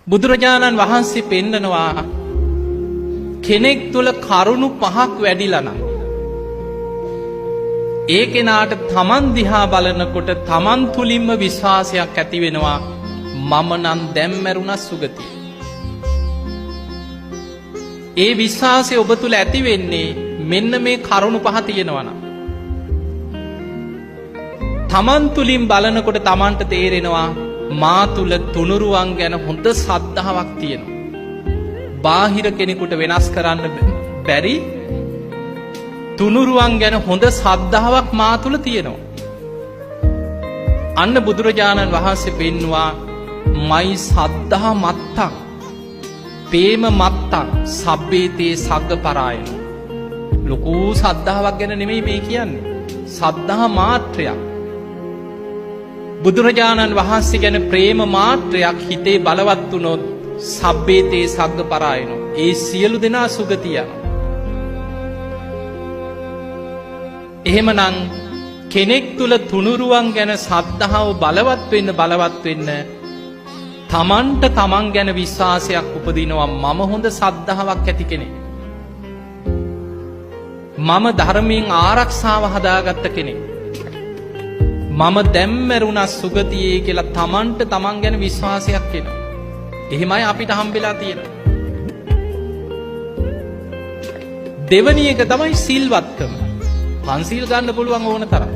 බුදුරජාණන් වහන්සේ පෙන්නනවා කෙනෙක් තුළ කරුණු 5ක් වැඩිලා නම් ඒ කෙනාට තමන් දිහා බලනකොට තමන් තුලින්ම විශ්වාසයක් ඇති වෙනවා මම නම් දැන් මැරුණා සුගතිය. ඒ විශ්වාසය ඔබ තුල ඇති වෙන්නේ මෙන්න මේ කරුණු 5 තියෙනවා නම් තමන් තුලින් බලනකොට තමන්ට තේරෙනවා මා තුල තුනුරුවන් ගැන හොඳ ශ්‍රද්ධාවක් තියෙනවා. බාහිර කෙනෙකුට වෙනස් කරන්න බැරි තුනුරුවන් ගැන හොඳ ශ්‍රද්ධාවක් මා තුල තියෙනවා. අන්න බුදුරජාණන් වහන්සේ පෙන්නවා මයි සද්ධා මත්තං ප්‍රේම මත්තං සබ්බේතේ සග්ග පරායන. ලොකු ශ්‍රද්ධාවක් ගැන නෙමෙයි මේ කියන්නේ. සද්ධා මාත්‍රයක්. බුදුරජාණන් වහන්සේ ගැන ප්‍රේම මාත්‍රයක් හිතේ බලවත් වුණොත් සබ්බේතේ සග්ග පරායන. ඒ සියලු දෙනා සුගතිය යනවා. එහෙමනම් කෙනෙක් තුල තුනුරුවන් ගැන ශ්‍රද්ධාව බලවත් වෙන්න තමන්ට තමන් ගැන විශ්වාසයක් උපදිනවා මම හොඳ ශ්‍රද්ධාවක් ඇති කෙනෙක්. මම ධර්මයෙන් ආරක්ෂාව හදාගත්ත කෙනෙක්. මම දැන් මැරුණා සුගතියේ කියලා තමන්ට තමන් ගැන විශ්වාසයක් එනවා. එහෙමයි අපිට හම්බෙලා තියෙනවා. දෙවැනි එක තමයි සිල්වත්කම. පන්සිල් ගන්න පුළුවන් ඕන තරම්.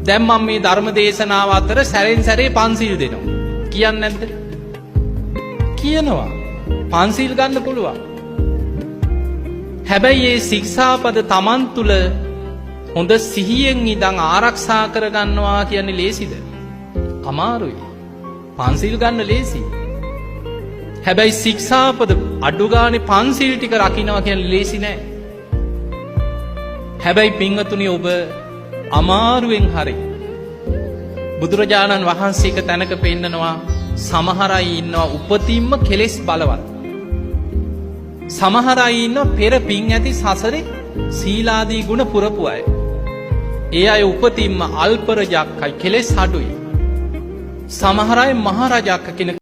දැන් මම මේ ධර්ම දේශනාව අතර සැරෙන් සැරේ පන්සිල් දෙනවා. කියන්නේ නැද්ද? කියනවා. පන්සිල් ගන්න පුළුවන්. හැබැයි මේ ශික්ෂාපද තමන් තුල හොඳ සිහියෙන් ඉඳන් ආරක්ෂා කරගන්නවා කියන්නේ ලේසිද? අමාරුයි. පන්සිල් ගන්න ලේසි. හැබැයි ශික්ෂාපද අඩු ගානේ පන්සිල් ටික රකින්නවා කියන්නේ ලේසි නෑ. හැබැයි පින්වතුනි ඔබ අමාරුවෙන් හරි බුදුරජාණන් වහන්සේ එක තැනක පෙන්නනවා සමහර අය ඉන්නවා උපතින්ම කෙලෙස් බලවත්. සමහර අය ඉන්නවා පෙර පින් ඇති සසරේ සීලාදී ගුණ පුරපු අය. ඒ අය උපතින්ම අල්ප රජක්කයි කෙලෙස් අඩුයි. සමහර අය මහ රජක්ක කෙනෙක්